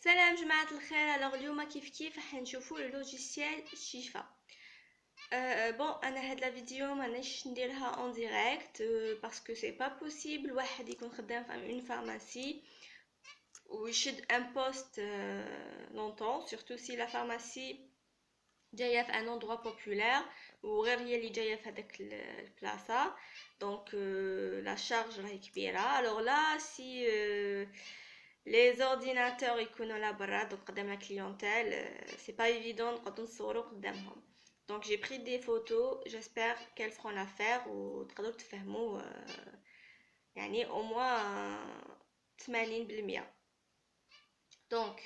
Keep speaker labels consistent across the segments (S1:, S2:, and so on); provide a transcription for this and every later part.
S1: سلام جماعة الخير. الوغ اليوم كيف راح نشوفوا اللوجيسيال شيفا. بون انا هاد لا فيديو مانيش نديرها اون ديريكت باسكو سي با بوسيبل واحد يكون خدام في اون فارماسي ويشد ان بوست لونطون سورتو سي لا فارماسي جايه في ان اندروا بوبولار وغير هي اللي جايه في هذاك البلاصه. دونك لا شارج راهي كبيره. الوغ لا سي les ordinateurs يكونوا لا برا دونك قدام لا كليونتيل c'est pas évident نقدروا نصوروا قدامهم. donc j'ai pris des photos, j'espère qu'elles feront l'affaire وتقدروا تفهموا يعني au moins 80%. donc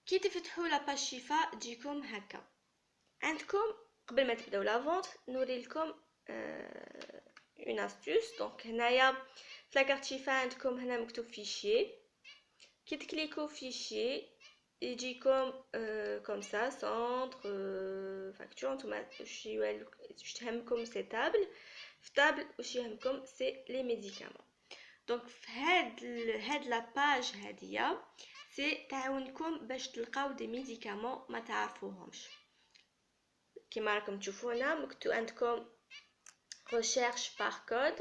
S1: كي تفتحوا لاباج شفاء تجيكم هكا. عندكم قبل ما تبداو لا فونت نوري لكم une astuce. donc هنايا في لاكارت شفاء عندكم هنا مكتوب فيشي. كي تكليكو فيشي يجيكم كوم سا سونتر فاكتور. نتوما واش تهمكم سي تابل. في تابل واش يهمكم سي لي ميديكامون. دونك في هاد لا باج هادية سي تعاونكم باش تلقاو دي ميديكامون ما تعرفوهمش. كيما راكم تشوفوا هنا مكتوب عندكم recherche par code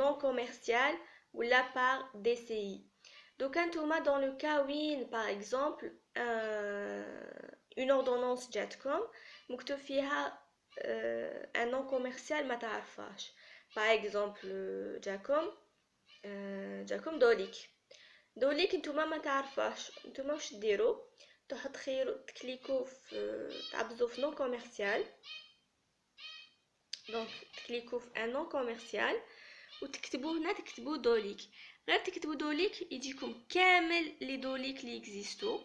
S1: non commercial ou la par DCI. Donc نتوما dans le cas وين par exemple une ordonnance جاتكم مكتوب فيها un non commercial ما تعرفاش. par exemple جاكم دوليك نتوما ما تعرفاش. نتوما واش ديروا؟ تكليكو في تعبزوا في non commercial. donc تكليكو في un non commercial وتكتبوا هنا تكتبوا دوليك. غير تكتبوا دوليك يجيكم كامل لي دوليك لي اكزيستو.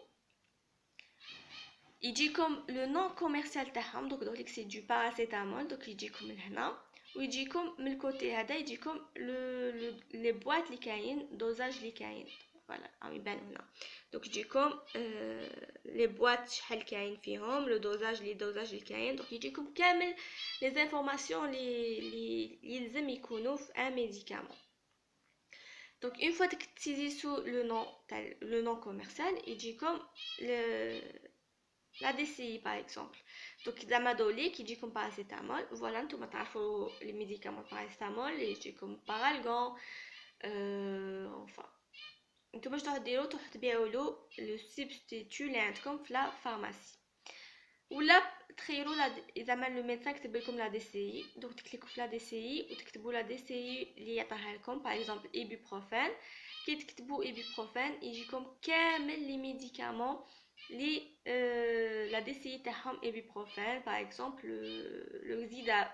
S1: يجيكم لو نون كوميرسيال تاعهم. دوك دوليك سي دو باراسيتامول. دوك يجيكم من هنا ويجيكم من الكوتي هذا يجيكم لي بواط اللي كاين دوزاج اللي كاين. فوالا راهم يبانوا هنا. دوك يجيكم لي بواط شحال كاين فيهم لو دوزاج اللي كاين. دوك يجيكم كامل لي زانفورماسيون اللي يلزم يكونوا في ان ميديكامون. donc une fois que tu utilises le nom commercial يجيكم la DCI par exemple. donc زعما دوليك يجيكم باراسيتامول. فوالا نتوما تعرفوا لي ميديكامون باراسيتامول يجيكم بارالغون enfin نتوما واش تديروا تبيعوا له لو سبستيتو اللي عندكم في لا فارماسي. ولا تخيروا زعما لو ميدسان كتب لكم لا دي سي. دونك تكليكو في لا دي سي وتكتبوا لا دي سي اللي يعطيها لكم باغ اكزومبل ايبوبروفين. كي تكتبوا ايبوبروفين يجيكم كامل لي ميديكامون لي لا دي سي تاعهم ايبوبروفين باغ اكزومبل لو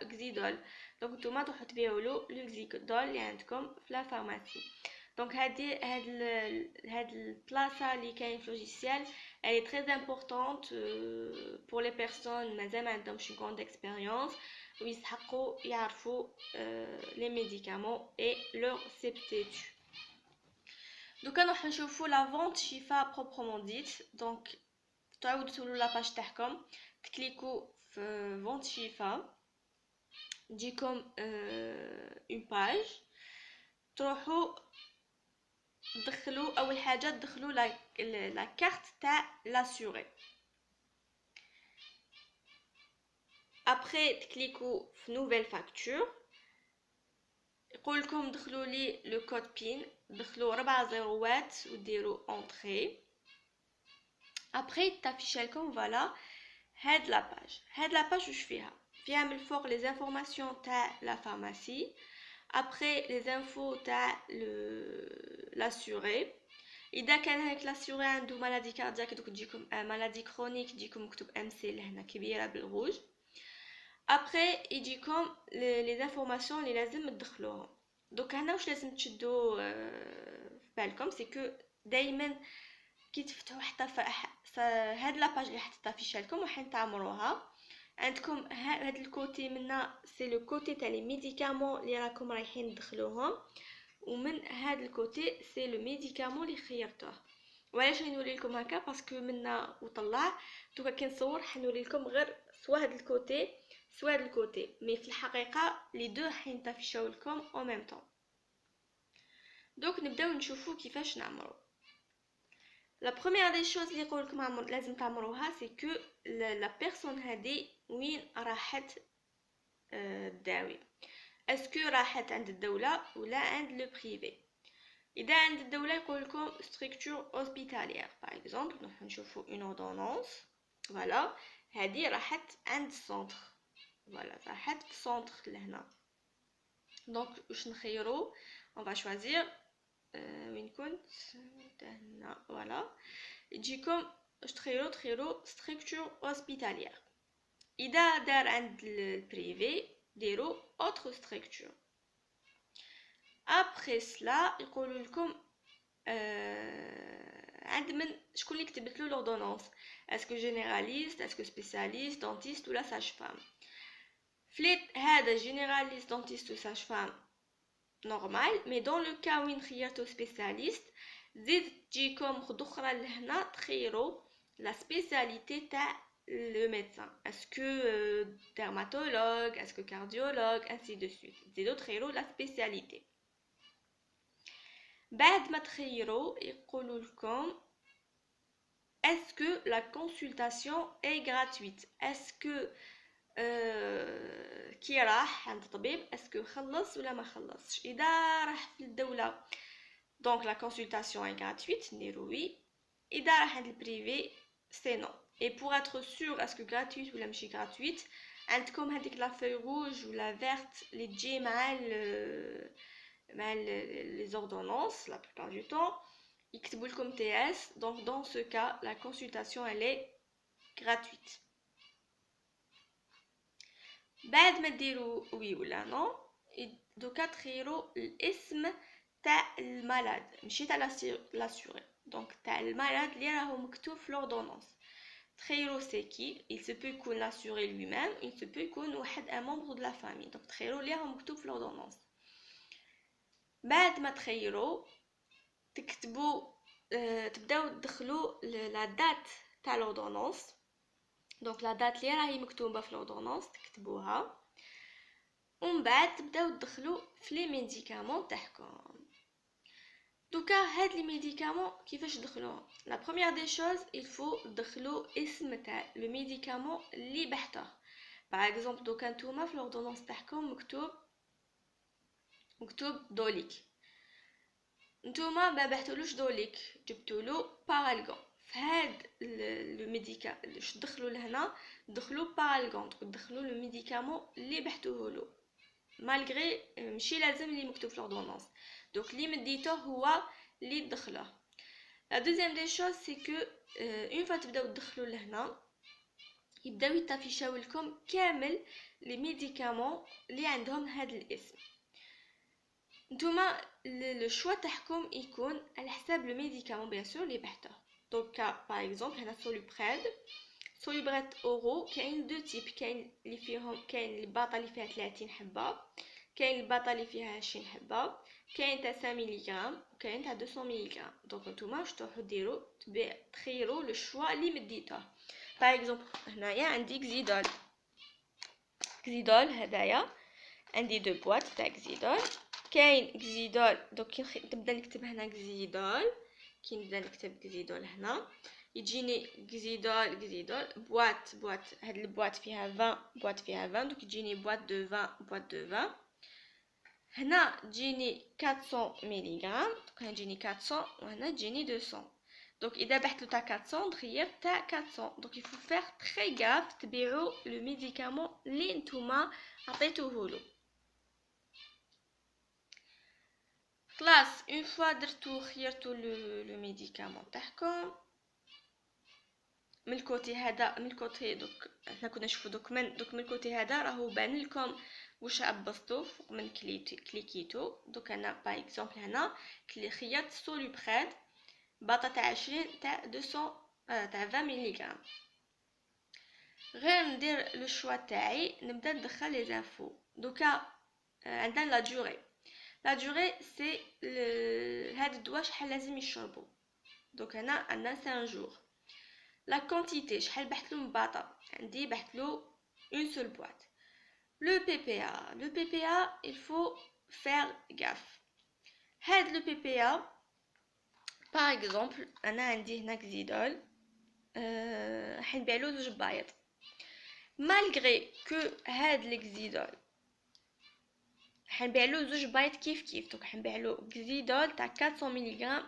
S1: غزيدول. دونك نتوما تروحوا تبيعوا له لو غزيدول اللي عندكم في لا فارماسي. دونك هاد البلاصه اللي كاين في لوجيسيال elle est très importante pour les personnes مازال ما عندهمش une grande expérience ويسحقوا يعرفوا les médicaments et leur substitut. دوكا نروح نشوفوا la vente شفاء proprement dite. donc تعاودوا تدخلوا لا باج تاعكم تكليكوا في vente شفاء تجيكم une page. تروحوا دخلوا اول حاجه تدخلوا لا كارت تاع لاسوري. ابري تكليكو في نوفيل فاكتور يقول لكم دخلوا لي لو كود بين. دخلوا 4 زيروات وديروا انتري. ابري تافيش لكم فوالا هاد لا باج واش فيها من الفوق لي انفورماسيون تاع لا فارماسي. après les infos تاع l'assuré. اذا كان هاك l'assuré عنده مالادي كاردياك دوك تجيكم مالادي كرونيك تجيكم مكتوب ام سي لهنا كبيره بالروج. après يجيكم لي انفورماسيون اللي لازم تدخلوهم. دوك هنا واش لازم تشدوا في بالكم سي كو دائما كي تفتحوا حتى هاد لاباج اللي حطيتها في لكم وحين تعمروها عندكم هاد الكوتي منا سي لو كوتي تاع لي ميديكامون اللي راكم رايحين تدخلوهم ومن هاد الكوتي سي لو ميديكامون اللي خيرتوه. وعلاش نوري لكم هكا باسكو منا وطلع دوكا كي نصور حنوري لكم غير سوا هاد الكوتي سوا هاد الكوتي مي في الحقيقه لي دو حين تافيشاو لكم او ميم طون. دوك نبداو نشوفوا كيفاش نعمرو. La première des choses اللي يقولكم لازم تعمروها c'est que la personne هذه وين راحت تداوي. est-ce que راحت عند الدولة ولا عند le privé. إذا عند الدولة يقولكم structure hospitalière par exemple. نروح نشوفوا une ordonnance. voilà هذه راحت عند السنتر. voilà راحت في السنتر لهنا. donc واش نخيروا on va choisir وين كنت هنا. voilà يجيكم واش تخيروا structure hospitalière. إذا دار عند البريفي ديروا autre structure. après cela يقولوا لكم عند من شكون اللي كتبت له l'ordonnance. est-ce que généraliste, est-ce que spécialiste, dentiste ou la sage-femme. فليت هذا généraliste, dentiste ou sage-femme normal. mais dans le cas وين خيرتو spécialiste زيد تجيكم خد اخرى لهنا تخيروا la spécialité تاع le médecin. est-ce que dermatologue, est-ce que cardiologue, ainsi de suite. زيدو تخيروا la spécialité. بعد ما تخيروا يقولوا لكم est-ce que la consultation est gratuite. est-ce que كي راح عند طبيب est-ce que خلص ولا ما خلصش. اذا راح في الدولة donc la consultation est gratuite نديرو oui. اذا راح عند البريفي c'est non. et pour être sûr est-ce que gratuite ولا ماشي gratuite عندكم هذيك la feuille rouge ou la verte اللي تجي مع les ordonnances la plupart du temps يكتبوا لكم TS. donc dans ce cas la consultation elle est gratuite. بعد ما ديروا وي ولا نو دوكا تخيروا الاسم تاع المالاد ماشي تاع لاسيوري. دونك تاع المالاد اللي راهو مكتوب في لوردونونس تخيروا سي كي. il se peut يكون لاسيوري lui-même, il se peut يكون واحد un membre de la famille. دونك تخيروا اللي راهو مكتوب في لوردونونس. بعد ما تخيروا تكتبوا تبداو تدخلوا لا دات تاع لوردونونس. دونك لا دات اللي راهي مكتوبه في لوردونونس تكتبوها ومن بعد تبداو تدخلوا في لي ميديكامون تاعكم. دوكا هاد لي ميديكامون كيفاش تدخلوهم. لا بروميير دي شوز il faut تدخلوا اسم تاع لو ميديكامون اللي بحثوه. باغ اكزومبل دوكا نتوما في لوردونونس تاعكم مكتوب دوليك. نتوما ما بحثولوش دوليك جبتولو بارالغون. فهاد لو ميديكا واش تدخلوا لهنا دخلوا بارالغون. تدخلوا لو ميديكامون اللي بحثوهولو مالغري ماشي لازم اللي مكتوب في لوردونونس. دونك اللي مديتوه هو اللي تدخلوه. لا دوزيام دي شوز سي كو اون فوا تبداو تدخلوا لهنا يبداو يتافيشاو لكم كامل لي ميديكامون اللي عندهم هذا الاسم. نتوما لو شوا تاعكم يكون على حساب لو ميديكامون بيان سور اللي بحثوه. دونك باغ اكزومبل هنا سوليبريد اورو كاين دو تيب. كاين اللي فيهم كاين الباطه اللي فيها 30 حبه، كاين الباطه اللي فيها 20 حبه، كاين تاع 5 ملغ وكاين تاع 200 ملغ. دونك نتوما واش تروحوا ديروا تخيروا لو شوا اللي مديتوه. باغ اكزومبل هنايا عندي كزيدول هدايا عندي دو بواط تاع كزيدول. كاين كزيدول دوك نبدا نكتب هنا كزيدول. كي نبدا نكتب كزيدول هنا يجيني كزيدول بواط هاد البواط فيها 20 بواط فيها 20 دوك يجيني بواط دو 20 هنا تجيني 400 ملغ. دوك هنا تجيني 400 وهنا تجيني 200. دونك اذا بحثتو تاع 400 نخير تاع 400. دونك يفو فير تري غاف تبيعوا لو ميديكامون اللي نتوما عطيتوهولو. خلاص اون فوا درتو خيرتو لو ميديكامون تاعكم من الكوتي هذا من الكوتي. دوك حنا كنا نشوفو دوك من الكوتي هذا راهو بان لكم واش عبصتو فوق من كليكيتو. دوك انا باغ اكزومبل هنا خيرت سوليبريد باطه تاع 20 تاع 200 تاع 20 ملغ. غير ندير لو شوا تاعي نبدا ندخل لي زانفو. دوكا عندنا لا دوري سي هاد الدواء شحال لازم يشربوا. دوك هنا عندنا 5 جور. لا كونتيتي شحال بحثلو من باطه عندي بحثلو اون سول بواط. لو بي بي ا il faut faire gaffe. هاد لو بي بي ا باغ اكزومبل انا عندي هنا كزيدول حنبيعلو زوج بايض مالغري كو هاد الكزيدول حنبيعلو زوج بايض كيف دونك حنبيعلو كزيدول تاع 400 ملغ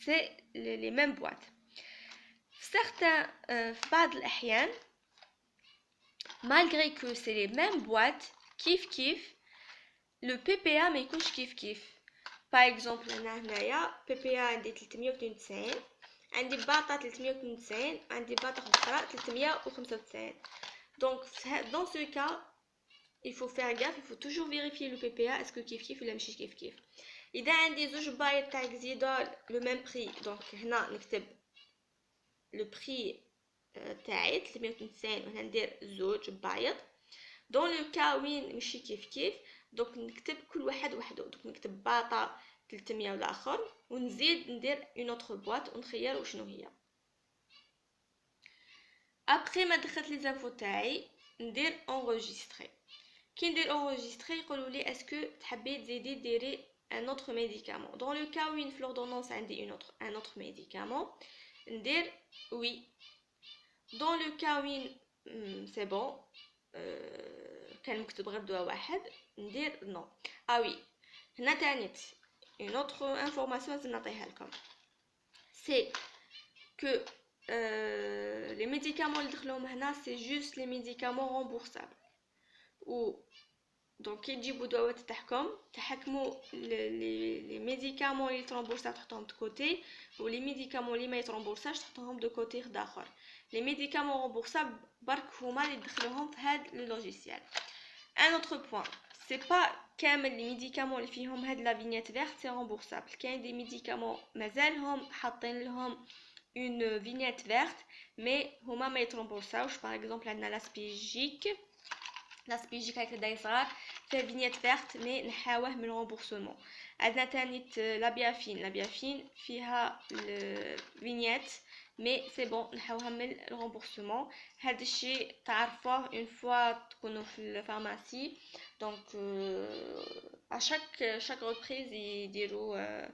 S1: سي لي ميم بواط في بعض الاحيان malgré que c'est les mêmes boîtes كيف le PPA ما يكونش كيف par exemple انا هنايا PPA عندي 392 عندي باطه 392 عندي باطه اخرى 395 donc dans ce cas il faut faire gaffe il faut toujours vérifier le PPA est-ce que كيف ولا ماشي كيف اذا عندي زوج بايط تاع كزيدول le même prix donc هنا نكتب le prix تاعي 392 وهنا ندير زوج بايض دون لو كا وين ماشي كيف دونك نكتب كل واحد وحده دونك نكتب باطه 300 والاخر ونزيد ندير اون اوتر بواط ونخير وشنو هي ابري ما دخلت لي زانفو تاعي ندير انغوجيستري كي ندير انغوجيستري يقولوا لي اسكو تحبي تزيدي ديري ان اوتر ميديكامون دون لو كا وين في لوردونونس عندي ان اوتر ميديكامون ندير وي دون لو كا وين سي بون كان مكتوب غير دواء واحد ندير نو وي هنا تانيت اون اوتر انفورماسيون لازم نعطيها لكم سي كو لي ميديكامون اللي دخلوهم هنا سي جوست لي ميديكامون رومبورسابل و دونك كي تجيبو دواء تاعكم تحكموا لي ميديكامون اللي ترومبورسا تحطهم دو كوتي و لي ميديكامون اللي ما يترومبورساش تحطهم دو كوتي اخر لي ميديكامون رومبورسا برك هما اللي دخلوهم في هاد لو لوجيسيال ان اوتر بوين سي با كامل لي ميديكامون اللي فيهم هاد لا فينيت فيرت سي رومبورسابل كاين دي ميديكامون مازالهم حاطين لهم اون فينيت فيرت مي هما ما يترومبورساوش باغ اكزومبل عندنا لاسبيجيك هكا داير صغار فيها فينيت فيرت مي نحاوه من الرومبورسمون عندنا تانيت لابيافين فيها الفينيت مي سي بون نحاوها من الرومبورسمون هذا الشيء تعرفوه اون فوا تكونوا في الفارماسي دونك شاك ريبريز يديروا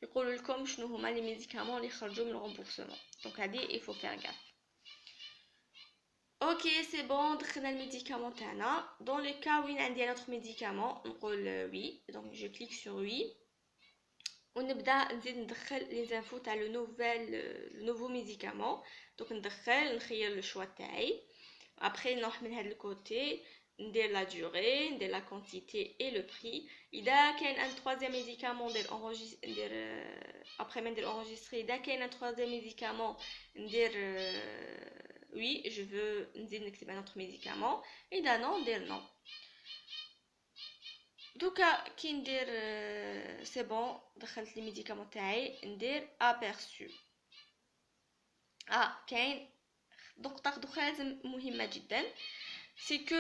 S1: يقولوا لكم شنو هما لي ميديكامون اللي خرجوا من الرومبورسمون دونك هذه il faut faire gaffe. Ok, c'est bon, دخلنا الميديكامون تاعنا. Dans le cas où عندي un autre médicament, نقول oui, donc je clique sur oui. ونبدا نزيد ندخل لي زانفو تاع لو نوفو ميديكامون. دونك ندخل نخير لو شوا تاعي. Après نروح من هاد الكوتي ندير لا durée, ندير لا quantité et le prix. اذا كاين ان troisième médicament ندير après ما ندير enregistrer اذا كاين un troisième médicament ندير oui, je veux نزيد نكتب un autre médicament اذا non ندير non. دوكا كي ندير سي بون دخلت لي ميديكامون تاعي ندير aperçu. كاين نقطة أخرى لازم مهمة جدا سي كو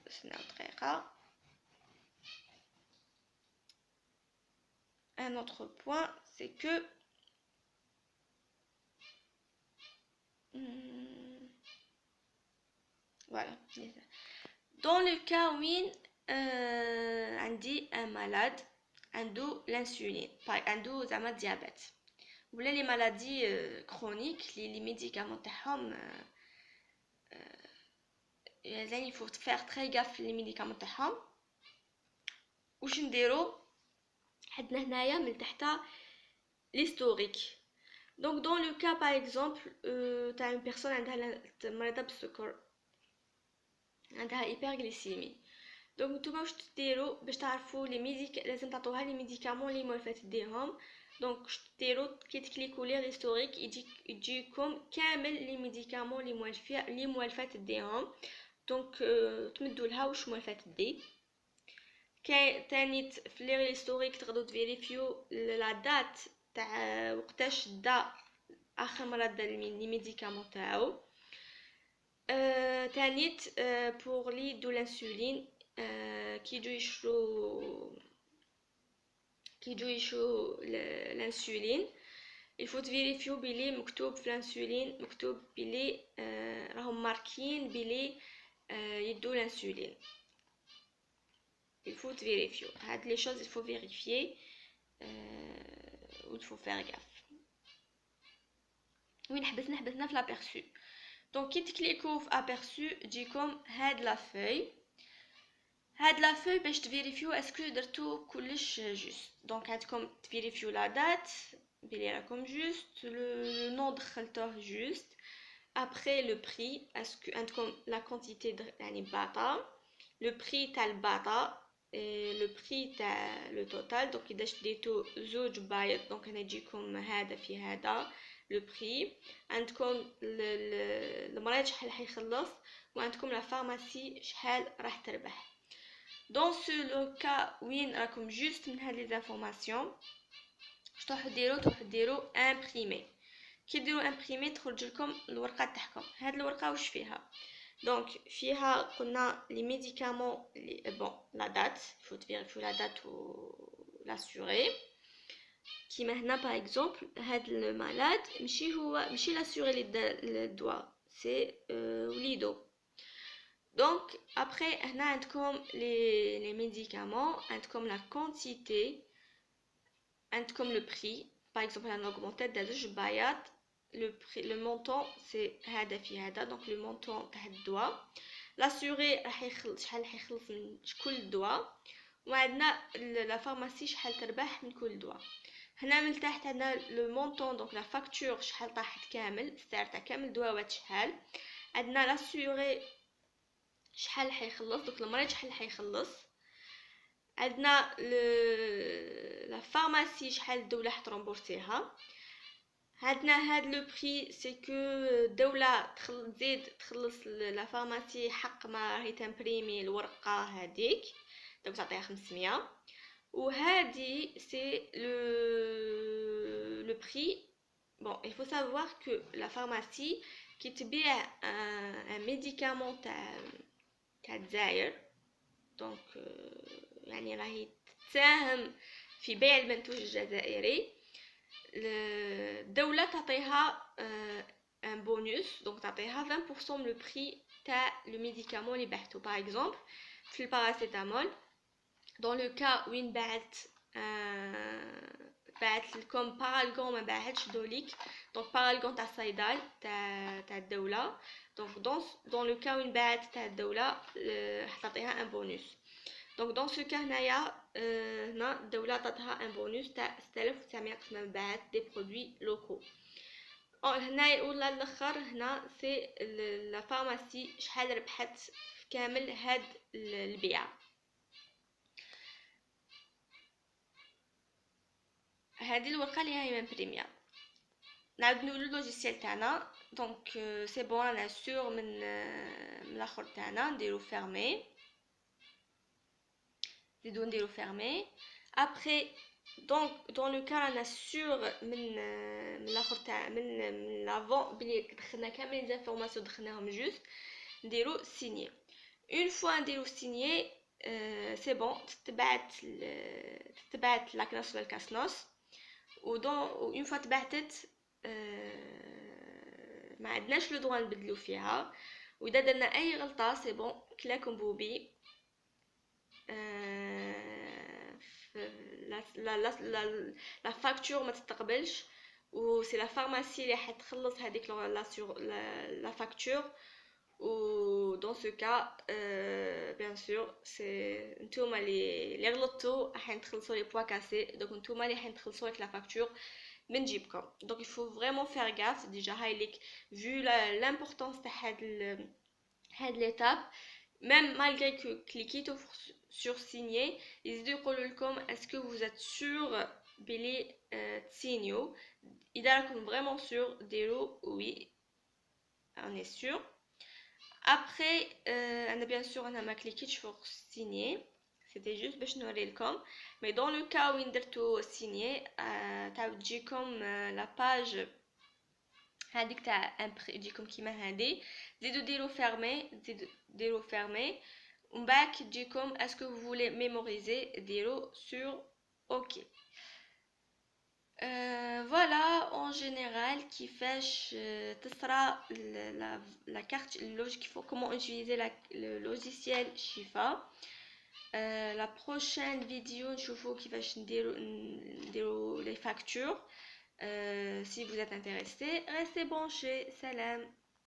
S1: استناو دقيقة un autre point c'est que voilà dans le cas où عندي un malade عنده l'insuline عنده زعما diabète ولا لي مالادي كرونيك لي ميديكامون تاعهم يعني il faut faire très gaffe لي ميديكامون تاعهم واش نديرو عندنا هنايا من تحت l'historique. Donc dans le cas par exemple تاع une personne عندها مريضة بالسكر عندها hyperglycémie دونك نتوما واش تديروا باش تعرفوا لي لازم تعطوها لي ميديكامون اللي موالفه تديهم دونك واش ديروا كي تكليكوا لي هيستوريك يجيكم كامل لي ميديكامون اللي موالفه تديهم دونك تمدوا لها واش موالفه تدي كاين تاني في لي هيستوريك تقدروا تفيريفيو لا دات تاع وقتاش دا اخر مره دا لي ميديكامون تاعو تانيت بور لي دو لانسولين كي يجو يشرو الانسولين il faut vérifier بلي مكتوب في الانسولين مكتوب بلي راهم ماركين بلي يدو الانسولين il faut vérifier هاد لي choses il faut vérifier il faut faire gaffe. Oui, نحبسنا في l'aperçu. Donc كي تكليكو في aperçu تجيكم هاد la feuille باش تفيريفيو اسكو درتو كلش جوست. دونك عندكم تفيريفيو لا دات بلي راكم جوست، لو نون دخلتوه جوست. Après le prix, est-ce que عندكم la quantité يعني باطا، le prix تاع الباطا et le prix تاع le total. donc إذا شديتو زوج بايض دونك هنا يجيكم هذا في هذا le prix. عندكم المريض شحال حيخلص، وعندكم لا فارماسي شحال راح تربح. dans ce cas وين راكم جوست من هاد لي زانفورماسيون تروحوا ديروا امبريمي. كي ديروا امبريمي تخرج لكم الورقه تاعكم. هاد الورقه واش فيها؟ دونك فيها قلنا لي ميديكامون بون لا دات، faut vérifier la date ou l'assuré. كيما هنا باغ اكزومبل هاد المالاد ماشي l'assuré اللي دوا سي وليدو. donc après هنا عندكم les médicaments، عندكم la quantité، عندكم le prix. par exemple انا augmenté د زوج بايات، le prix le montant c'est هذا في هذا، donc le montant تاع الدواء. l'assuré راح يخلص شحال راح يخلص من كل دواء، وعندنا لا فارماسي شحال تربح من كل دواء. هنا من تحت عندنا لو مونطون دونك لا فاكتور شحال طاحت كامل، السعر تاع كامل الدواوات شحال. عندنا لاسيوري شحال حيخلص، دوك المريض شحال حيخلص. عندنا لا فارماسي شحال الدوله حترمبورسيها. عندنا هاد لو بري سي كو الدوله تزيد تخلص لا فارماسي حق ما راهي تمبريمي الورقه هذيك، دونك تعطيها 500. وهذه سي لو بري. bon il faut savoir que la pharmacie كي تبيع un médicament تاع الجزائر دونك يعني راهي تساهم في بيع المنتوج الجزائري، الدولة تعطيها ان بونus، دونك تعطيها 20% من لو بري تاع لو ميديكامون اللي بعتو. باغ اكزومبل في الباراسيتامول dans le cas وين بعت لكم بارالغون ما باعتش دوليك، دونك بارالغون تاع الصيدال تاع الدوله، دونك dans le cas وين باعت تاع الدوله حتعطيها ان بونus. دونك dans ce cas هنايا هنا الدوله عطاتها ان بونus تاع 6900 قسم ما باعت دي برودوي لوكو. هنايا ولا الاخر هنا سي لا فارماسي شحال ربحت كامل هاد البيعه. هذه الورقه اللي هي من بريميا. نعاود نقولوا اللوجيسيال تاعنا. دونك سي بون انا سور من الاخر تاعنا نديرو فيرمي، نزيدو نديرو فيرمي. ابري دونك دون لو كان انا سور من الاخر تاع من لافون بلي دخلنا كامل لي انفورماسيون دخلناهم جوست، نديرو سيني. اون فوا نديرو سيني سي بون تتبعت لاكناس ولا الكاسنوس. اون فوا تبعتت ما عندناش لو droit نبدلو فيها. واذا درنا اي غلطه سي بون كلاكم بوبي لا فاكتور ما تتقبلش، و سي لا فارماسي اللي حتخلص هذيك لا فاكتور. و dans ce cas bien sûr c'est نتوما اللي غلطتوا راح تخلصوا لي بوا كاسي، دونك نتوما اللي حتخلصوا لك لا فاكتور من جيبكم. donc il faut vraiment faire gaffe. déjà هاي لك vu l'importance تاع هاد l'étape، même malgré que cliquez sur signer يزيدوا يقولوا لكم est-ce que vous êtes sûr بلي تسينيو. اذا راكم vraiment sûr ديروا oui on est sûr. après انا bien sûr انا ما كليكيتش فوق signer، c'était juste باش نوري لكم. mais dans le cas وين درتو signer تعاود تجيكم لا باج هذيك تاع تجيكم كيما هذه، زيدوا ديروا فيرمي ومن بعد تجيكم اسكو vous voulez mémoriser ديروا sur ok. voilà en général كيفاش تصرى la carte logique, comment utiliser le logiciel Shifa. La prochaine vidéo نشوفوا كيفاش نديرو les factures. Si vous êtes intéressé, restez branchés. Salam.